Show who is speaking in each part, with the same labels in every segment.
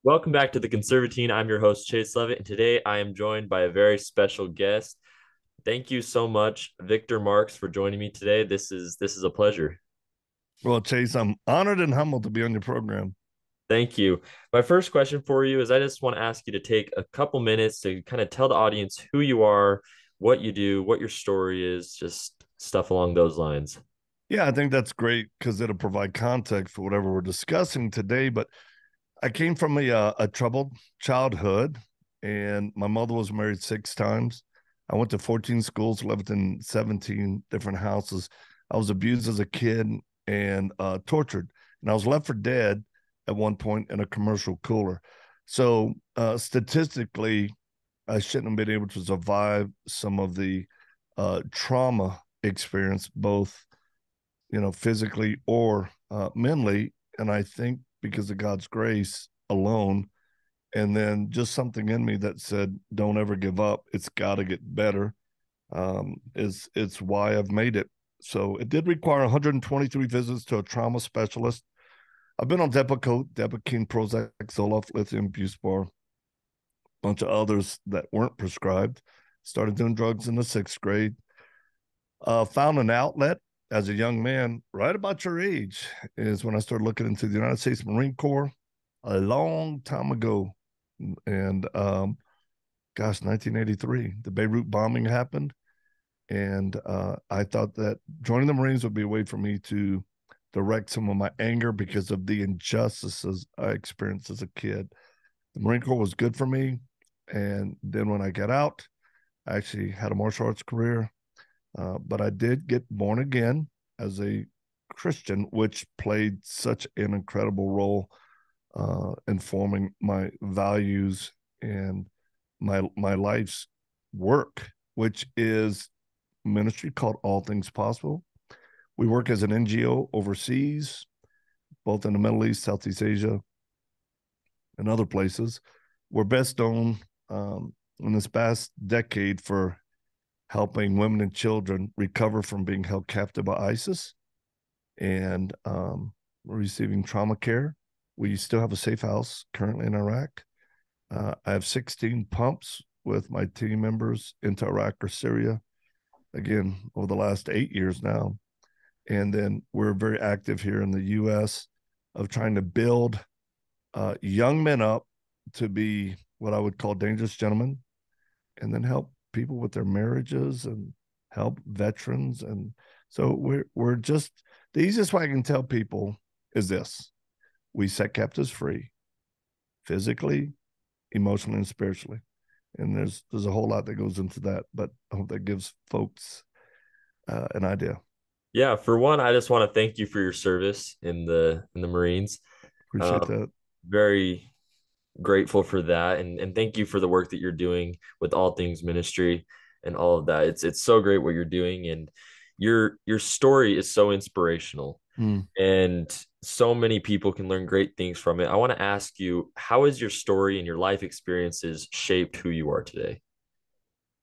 Speaker 1: Welcome back to the Conservatine. I'm your host, Chase Levitt, and today I am joined by a very special guest. Thank you so much, Victor Marx, for joining me today. This is a pleasure.
Speaker 2: Well, Chase, I'm honored and humbled to be on your program.
Speaker 1: Thank you. My first question for you is I just want to ask you to take a couple minutes to kind of tell the audience who you are, what you do, what your story is, just stuff along those lines.
Speaker 2: Yeah, I think that's great because it'll provide context for whatever we're discussing today. But I came from a troubled childhood, and my mother was married 6 times. I went to 14 schools, lived in 17 different houses. I was abused as a kid and tortured, and I was left for dead at one point in a commercial cooler. So statistically, I shouldn't have been able to survive some of the trauma experience, both physically or mentally. And I think because of God's grace alone, and then just something in me that said, "Don't ever give up. It's got to get better." Is it's why I've made it. So it did require 123 visits to a trauma specialist. I've been on Depakote, Depakine, Prozac, Zoloft, lithium, Buspar, bunch of others that weren't prescribed. Started doing drugs in the 6th grade. Found an outlet as a young man, right about your age, is when I started looking into the United States Marine Corps a long time ago. And gosh, 1983, the Beirut bombing happened. And I thought that joining the Marines would be a way for me to direct some of my anger because of the injustices I experienced as a kid. The Marine Corps was good for me. And then when I got out, I actually had a martial arts career, but I did get born again as a Christian, which played such an incredible role in forming my values and my life's work, which is ministry called All Things Possible. We work as an NGO overseas, both in the Middle East, Southeast Asia, and other places. We're best known in this past decade for helping women and children recover from being held captive by ISIS and receiving trauma care. We still have a safe house currently in Iraq. I have 16 pumps with my team members into Iraq or Syria, again, over the last 8 years now. And then we're very active here in the US of trying to build young men up to be what I would call dangerous gentlemen, and then help people with their marriages and help veterans. And so we're just the easiest way I can tell people is this: we set captives free, physically, emotionally, and spiritually. And there's a whole lot that goes into that, but I hope that gives folks an idea.
Speaker 1: Yeah, for one, I just want to thank you for your service in the Marines.
Speaker 2: Appreciate
Speaker 1: Um,
Speaker 2: that.
Speaker 1: very grateful for that, and thank you for the work that you're doing with all things ministry and all of that. It's so great what you're doing, and your story is so inspirational,
Speaker 2: Hmm.
Speaker 1: and so many people can learn great things from it. I want to ask you, how has your story and your life experiences shaped who you are today?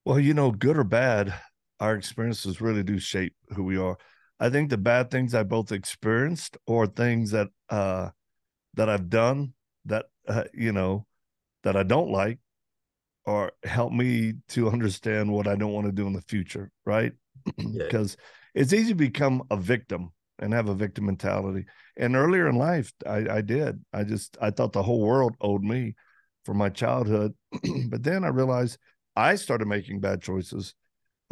Speaker 2: Well, good or bad, our experiences really do shape who we are. I think the bad things I both experienced or things that I've done that that I don't like or help me to understand what I don't want to do in the future, right?
Speaker 1: Yeah.
Speaker 2: Because it's easy to become a victim and have a victim mentality. And earlier in life, I did. I thought the whole world owed me for my childhood, but then I realized I started making bad choices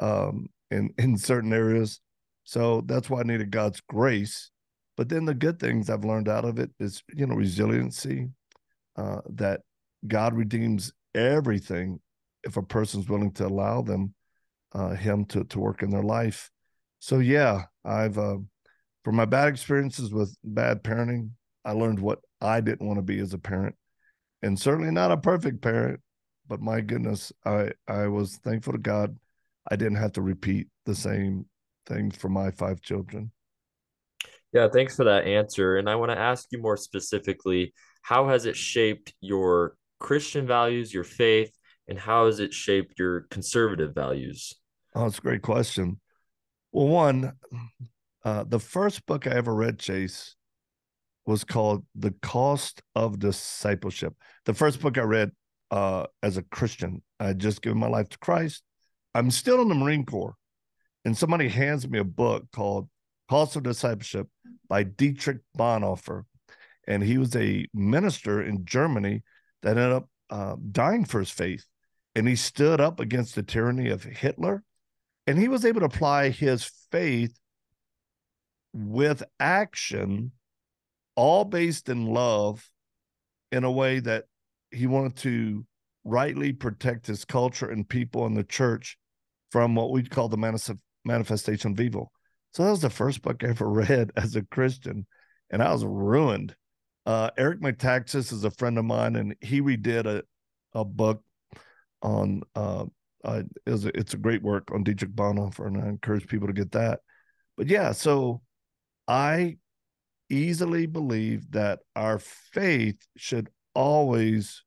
Speaker 2: in certain areas. So that's why I needed God's grace. But then the good things I've learned out of it is, resiliency, that God redeems everything if a person's willing to allow him to work in their life. So yeah, I've from my bad experiences with bad parenting, I learned what I didn't want to be as a parent, and certainly not a perfect parent. But my goodness, I was thankful to God I didn't have to repeat the same things for my 5 children.
Speaker 1: Yeah, thanks for that answer. And I want to ask you more specifically, how has it shaped your Christian values, your faith, and how has it shaped your conservative values?
Speaker 2: Oh, it's a great question. Well, one, the first book I ever read, Chase, was called The Cost of Discipleship. The first book I read as a Christian. I had just given my life to Christ. I'm still in the Marine Corps, and somebody hands me a book called Cost of Discipleship by Dietrich Bonhoeffer. And he was a minister in Germany that ended up dying for his faith. And he stood up against the tyranny of Hitler. And he was able to apply his faith with action, all based in love, in a way that he wanted to rightly protect his culture and people in the church from what we'd call the manifestation of evil. So that was the first book I ever read as a Christian, and I was ruined. Eric Metaxas is a friend of mine, and he redid a book on it's a great work on Dietrich Bonhoeffer, and I encourage people to get that. But yeah, so I easily believe that always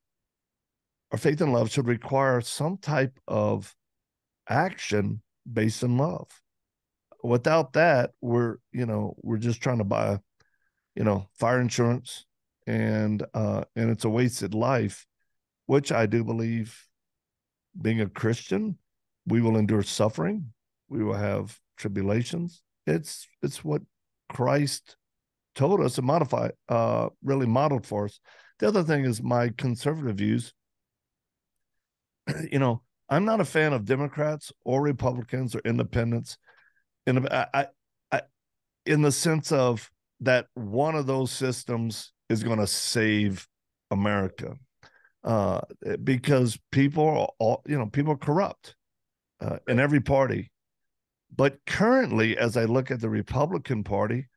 Speaker 2: our faith and love should require some type of action based in love. Without that, we're just trying to buy, fire insurance, and it's a wasted life, which I do believe, being a Christian, we will endure suffering, we will have tribulations. It's what Christ told us and really modeled for us. The other thing is my conservative views. I'm not a fan of Democrats or Republicans or independents I in the sense of that one of those systems is going to save America, uh, because people are corrupt in
Speaker 1: Right.
Speaker 2: every party. But currently, as I look at the Republican Party,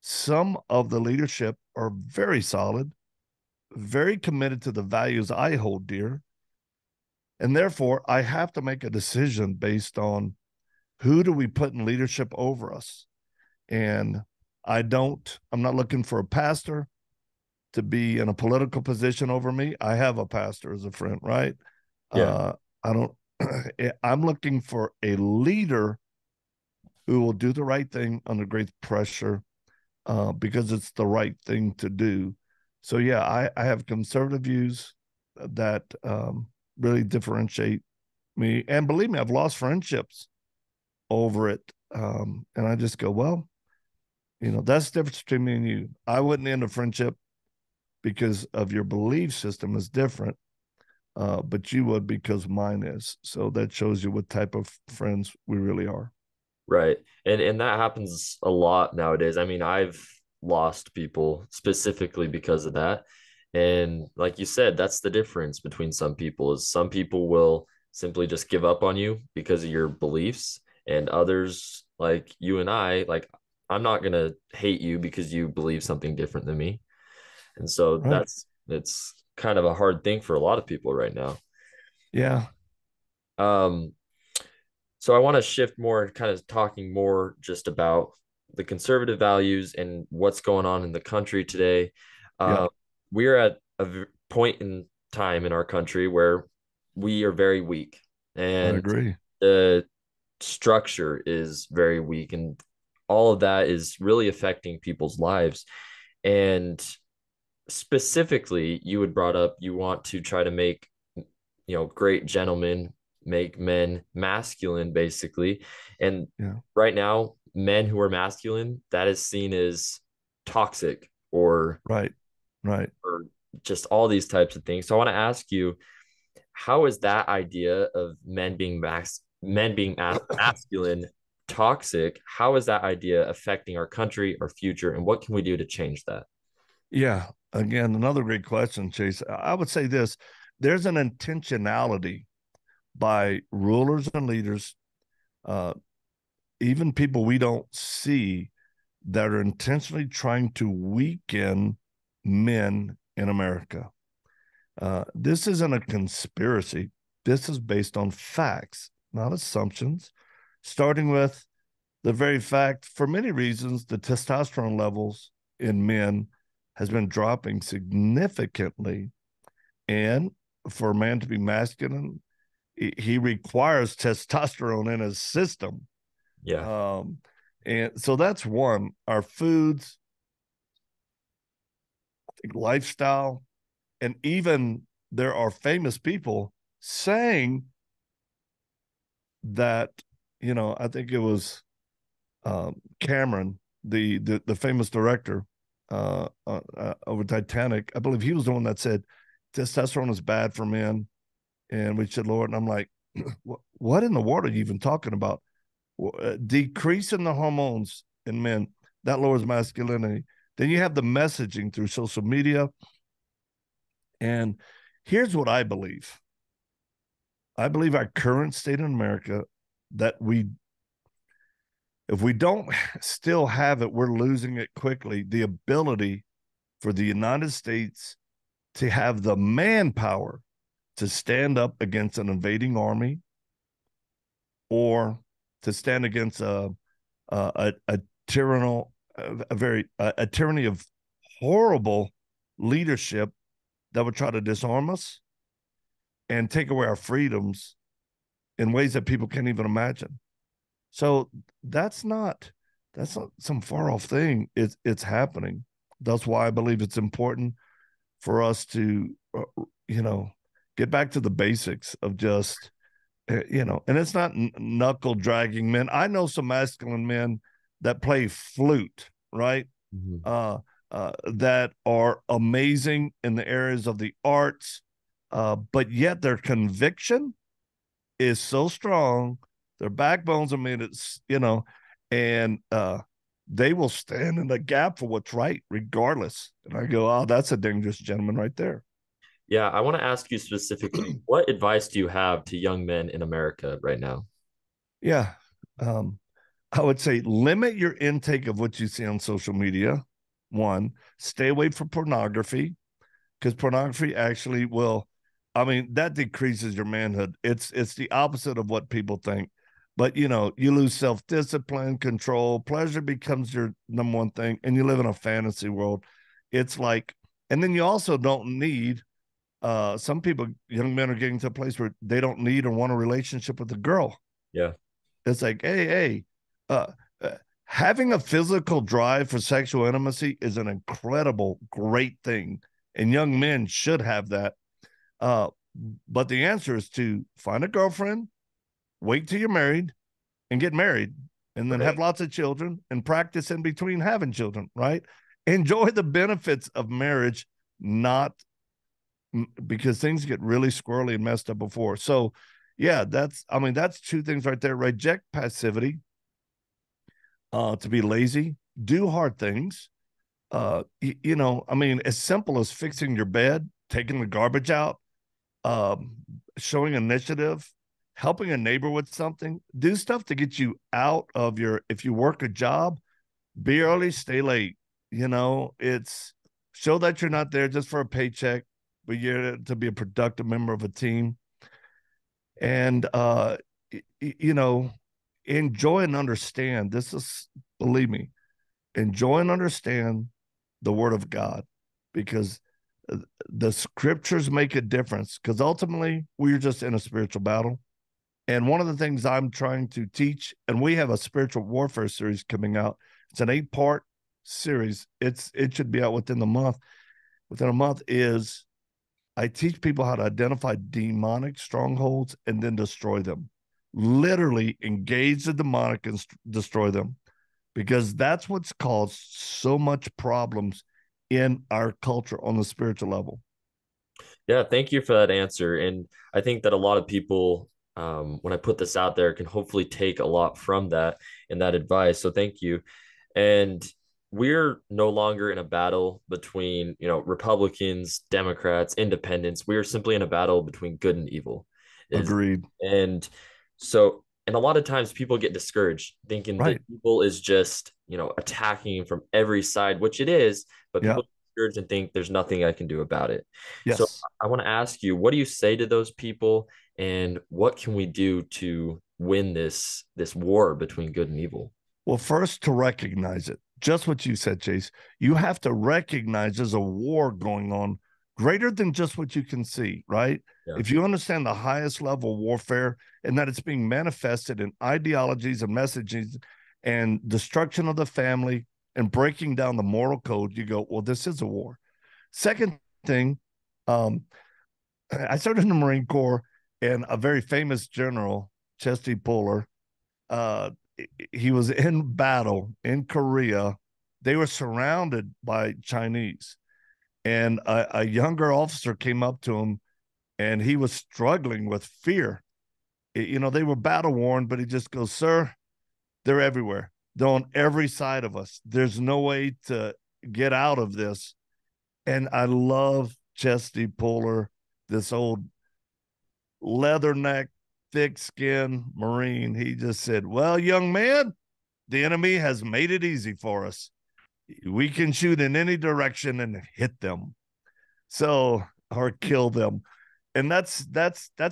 Speaker 2: some of the leadership are very solid, very committed to the values I hold dear. And therefore, I have to make a decision based on who do we put in leadership over us. And I'm not looking for a pastor to be in a political position over me. I have a pastor as a friend, right?
Speaker 1: Yeah.
Speaker 2: I don't, I'm looking for a leader who will do the right thing under great pressure, because it's the right thing to do. So yeah, I have conservative views that really differentiate me. And believe me, I've lost friendships over it. And I just go, well, that's the difference between me and you. I wouldn't end a friendship because of your belief system is different, but you would because mine is. So that shows you what type of friends we really are.
Speaker 1: Right. And that happens a lot nowadays. I mean, I've lost people specifically because of that. And like you said, that's the difference between some people is some people will simply just give up on you because of your beliefs, and others like you and I, like I'm not going to hate you because you believe something different than me. And so
Speaker 2: Right.
Speaker 1: it's kind of a hard thing for a lot of people right now.
Speaker 2: Yeah.
Speaker 1: Um So I want to shift more, kind of talking more just about the conservative values and what's going on in the country today.
Speaker 2: Yeah.
Speaker 1: Uh, we're at a point in time in our country where we are very weak,
Speaker 2: I
Speaker 1: and
Speaker 2: agree.
Speaker 1: the structure is very weak, and all of that is really affecting people's lives. And specifically, you had brought up you want to try to make great gentlemen make men masculine, basically. And
Speaker 2: Yeah.
Speaker 1: right now, men who are masculine, that is seen as toxic
Speaker 2: Right. Right.
Speaker 1: or just all these types of things. So I want to ask you, how is that idea of men being masculine toxic? How is that idea affecting our country, our future, and what can we do to change that?
Speaker 2: Yeah. Again, another great question, Chase. I would say this: there's an intentionality by rulers and leaders, uh, even people we don't see, that are intentionally trying to weaken men in America. This isn't a conspiracy. This is based on facts, not assumptions, starting with the very fact, for many reasons, the testosterone levels in men has been dropping significantly. And for a man to be masculine, he requires testosterone in his system.
Speaker 1: Yeah.
Speaker 2: Um, and so that's one. Our foods, lifestyle, and even there are famous people saying that, I think it was Cameron, the famous director over Titanic. I believe he was the one that said testosterone is bad for men, and we should lower it. And I'm like, what in the world are you even talking about? Decreasing the hormones in men that lowers masculinity. Then you have the messaging through social media, and here's what I believe. I believe our current state in America that if we don't still have it, we're losing it quickly. The ability for the United States to have the manpower to stand up against an invading army or to stand against a tyrannical, a tyranny of horrible leadership that would try to disarm us and take away our freedoms in ways that people can't even imagine. So that's not some far off thing. It's happening. That's why I believe it's important for us to, you know, get back to the basics of just, and it's not knuckle dragging men. I know some masculine men that play flute, right?
Speaker 1: Mhm.
Speaker 2: That are amazing in the areas of the arts, but yet their conviction is so strong. Their backbones are made, and they will stand in the gap for what's right, regardless. And I go, oh, that's a dangerous gentleman right there.
Speaker 1: Yeah, I want to ask you specifically, what advice do you have to young men in America right now?
Speaker 2: Yeah. Um, I would say limit your intake of what you see on social media. One, stay away from pornography because pornography actually will, I mean, that decreases your manhood. It's the opposite of what people think. But you lose self-discipline, control, pleasure becomes your number one thing, and you live in a fantasy world. It's like, and then you also don't need some people, young men are getting to a place where they don't need or want a relationship with a girl.
Speaker 1: Yeah.
Speaker 2: It's like, hey, uh, uh, having a physical drive for sexual intimacy is an incredible, great thing, and young men should have that. Uh, but the answer is to find a girlfriend, wait till you're married, and get married, and then have
Speaker 1: Right.
Speaker 2: lots of children and practice in between having children. Right? Enjoy the benefits of marriage, not because things get really squirrely and messed up before. So, yeah, that's two things right there. Reject passivity, to be lazy, do hard things. As simple as fixing your bed, taking the garbage out, um, showing initiative, helping a neighbor with something, do stuff to get you out of if you work a job, be early, stay late. It's show that you're not there just for a paycheck, but you're there to be a productive member of a team. And, you know, enjoy and understand. Believe me, enjoy and understand the word of God because the scriptures make a difference because ultimately we're just in a spiritual battle. And one of the things I'm trying to teach, and we have a spiritual warfare series coming out. It's an 8-part series. It should be out within the month. Within a month is I teach people how to identify demonic strongholds and then destroy them. Literally engage the demonic and destroy them because that's what's caused so much problems in our culture on the spiritual level.
Speaker 1: Yeah, thank you for that answer. And I think that a lot of people, when I put this out there, can hopefully take a lot from that and that advice. So thank you. And we're no longer in a battle between, Republicans, Democrats, independents. We are simply in a battle between good and evil. Is
Speaker 2: Agreed.
Speaker 1: and so and a lot of times people get discouraged thinking that
Speaker 2: Right.
Speaker 1: evil is just, attacking from every side, which it is, but
Speaker 2: Yeah.
Speaker 1: people get discouraged and think there's nothing I can do about it. So
Speaker 2: Yes.
Speaker 1: I want to ask you, what do you say to those people and what can we do to win this war between good and evil?
Speaker 2: Well, first to recognize it, just what you said, Chase. You have to recognize there's a war going on greater than just what you can see, right?
Speaker 1: Yeah.
Speaker 2: If you understand the highest level warfare and that it's being manifested in ideologies and messages and destruction of the family and breaking down the moral code, you go, well, this is a war. Second thing, um, I served in the Marine Corps, and a very famous general, Chesty Puller, uh, he was in battle in Korea. They were surrounded by Chinese, and a younger officer came up to him, and he was struggling with fear. They were battle worn, but he just goes, "Sir, they're everywhere. They're on every side of us. There's no way to get out of this." And I love Chesty Puller, this old leatherneck, thick skin Marine. He just said, "Well, young man, the enemy has made it easy for us. We can shoot in any direction and hit them. So, or kill them." And that's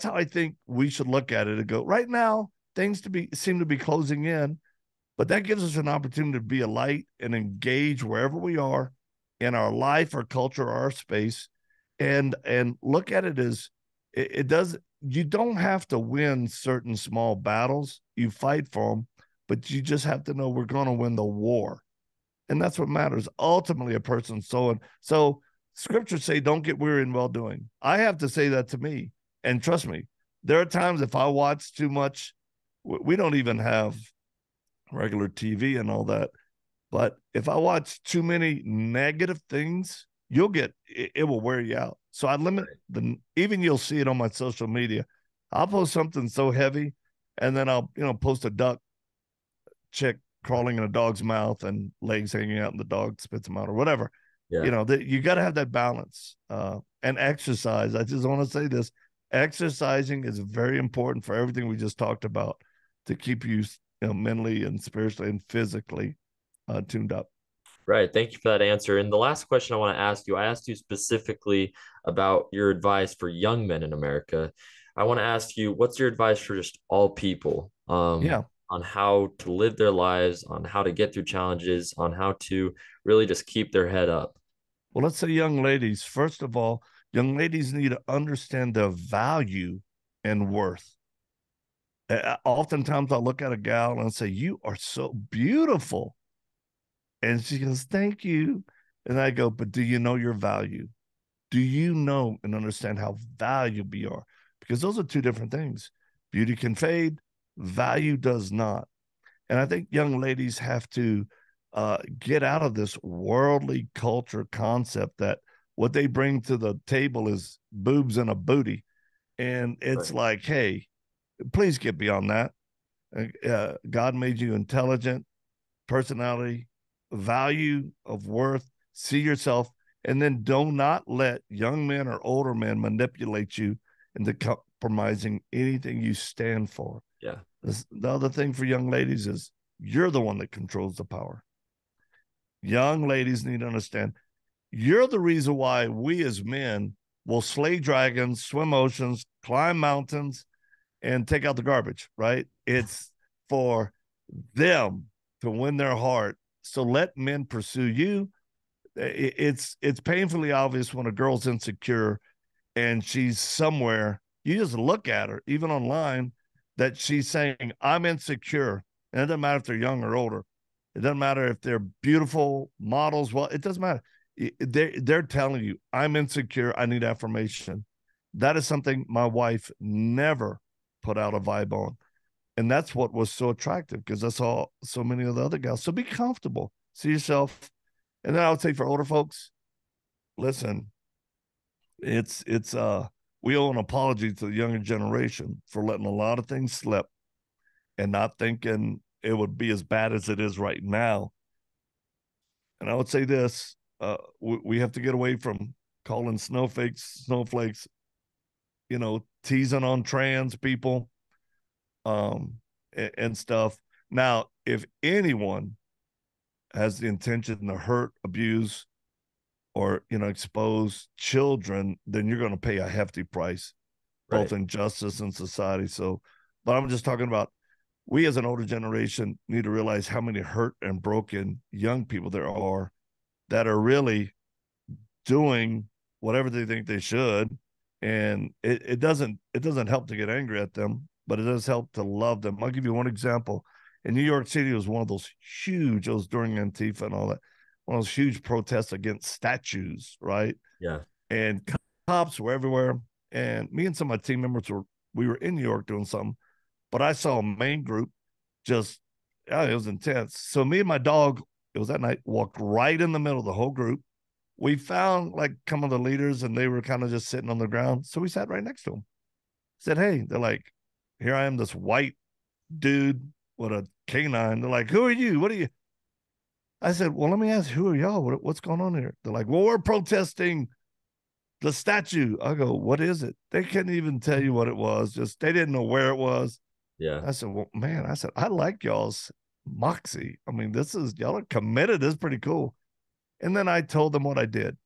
Speaker 2: how I think we should look at it and go, right now, things to be seem to be closing in, but that gives us an opportunity to be a light and engage wherever we are in our life, our culture, our space, and look at it as it does. You don't have to win certain small battles. You fight for them, but you just have to know we're going to win the war, and that's what matters. Ultimately, a person's soul. And so, scriptures say, "Don't get weary in well doing." I have to say that to me, and trust me, there are times if I watch too much, we don't even have regular TV and all that. But if I watch too many negative things, it will wear you out. So I limit even you'll see it on my social media. I'll post something so heavy, and then I'll, post a duck chick crawling in a dog's mouth and legs hanging out and the dog spits them out or whatever.
Speaker 1: Yeah.
Speaker 2: You got to have that balance. And exercise. I just want to say this: exercising is very important for everything we just talked about to keep you, mentally and spiritually and physically tuned up.
Speaker 1: Right. Thank you for that answer. And the last question I want to ask you, I asked you specifically about your advice for young men in America. I want to ask you, what's your advice for just all people,
Speaker 2: Yeah.
Speaker 1: on how to live their lives, on how to get through challenges, on how to really just keep their head up?
Speaker 2: Well, let's say young ladies. First of all, young ladies need to understand their value and worth. Oftentimes, I look at a gal and say, "You are so beautiful." And she goes, "Thank you." And I go, "But do you know your value? Do you know and understand how valuable you are?" Because those are two different things. Beauty can fade, value does not. And I think young ladies have to get out of this worldly culture concept that what they bring to the table is boobs and a booty. And it's
Speaker 1: Right.
Speaker 2: like, hey, please get beyond that. God made you intelligent, personality, value of worth, see yourself, and then do not let young men or older men manipulate you into compromising anything you stand for.
Speaker 1: Yeah.
Speaker 2: The other thing for young ladies is you're the one that controls the power. Young ladies need to understand you're the reason why we as men will slay dragons, swim oceans, climb mountains, and take out the garbage, right? It's for them to win their heart. So let men pursue you. It's painfully obvious when a girl's insecure and she's somewhere, you just look at her, even online, that she's saying, "I'm insecure." And it doesn't matter if they're young or older. It doesn't matter if they're beautiful models. Well, it doesn't matter. They're telling you, "I'm insecure. I need affirmation." That is something my wife never put out a vibe on. And that's what was so attractive because I saw so many of the other gals. So be comfortable, see yourself. And then I would say for older folks, listen, it's we owe an apology to the younger generation for letting a lot of things slip and not thinking it would be as bad as it is right now. And I would say this: we have to get away from calling snowflakes, teasing on trans people, um, and stuff. Now, if anyone has the intention to hurt, abuse, or expose children, then you're going to pay a hefty price, both
Speaker 1: Right.
Speaker 2: in justice and society. So, but I'm just talking about we as an older generation need to realize how many hurt and broken young people there are that are really doing whatever they think they should. And it doesn't help to get angry at them, but it does help to love them. I'll give you one example. In New York City, it was one of those huge, it was during Antifa and all that. one of those huge protests against statues, right?
Speaker 1: Yeah.
Speaker 2: And cops were everywhere. And me and some of my team members we were in New York doing something, but I saw a main group just, yeah, it was intense. So me and my dog, it was that night, walked right in the middle of the whole group. We found like some of the leaders and they were kind of just sitting on the ground. So we sat right next to them. Said, hey, they're like, here I am, this white dude with a canine. They're like, who are you? What are you? I said, well, let me ask, who are y'all? What's going on here? They're like, well, we're protesting the statue. I go, what is it? They couldn't even tell you what it was. Just they didn't know where it was.
Speaker 1: Yeah.
Speaker 2: I said, well, man, I said, I like y'all's moxie. I mean, this is y'all are committed. This is pretty cool. And then I told them what I did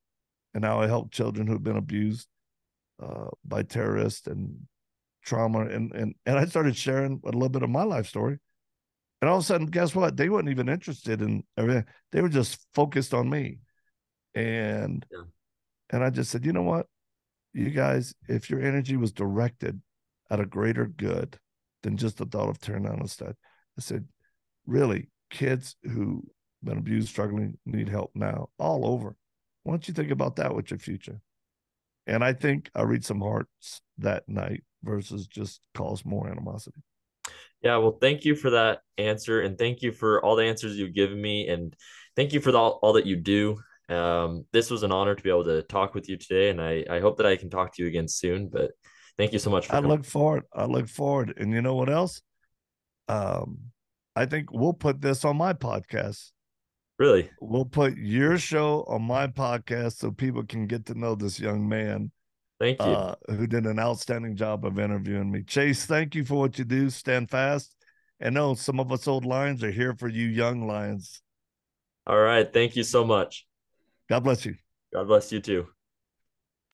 Speaker 2: and how I help children who've been abused by terrorists and trauma. And I started sharing a little bit of my life story. And all of a sudden, guess what? They weren't even interested in everything. They were just focused on me. And
Speaker 1: Yeah.
Speaker 2: and I just said, you know what? You guys, if your energy was directed at a greater good than just the thought of tearing down a stud, I said, really, kids who been abused, struggling, need help now, all over. Why don't you think about that with your future? And I think I read some hearts that night versus just cause more animosity.
Speaker 1: Yeah, well, thank you for that answer, and thank you for all the answers you've given me, and thank you for all that you do. This was an honor to be able to talk with you today, and I hope that I can talk to you again soon. But thank you so much for
Speaker 2: I
Speaker 1: coming.
Speaker 2: look forward. I look forward. And you know what else? Um, I think we'll put this on my podcast.
Speaker 1: Really,
Speaker 2: We'll put your show on my podcast so people can get to know this young man
Speaker 1: thank you.
Speaker 2: who did an outstanding job of interviewing me. Chase, thank you for what you do. Stand fast. And no, some of us old lions are here for you young lions.
Speaker 1: All right, thank you so much.
Speaker 2: God bless you.
Speaker 1: God bless you too.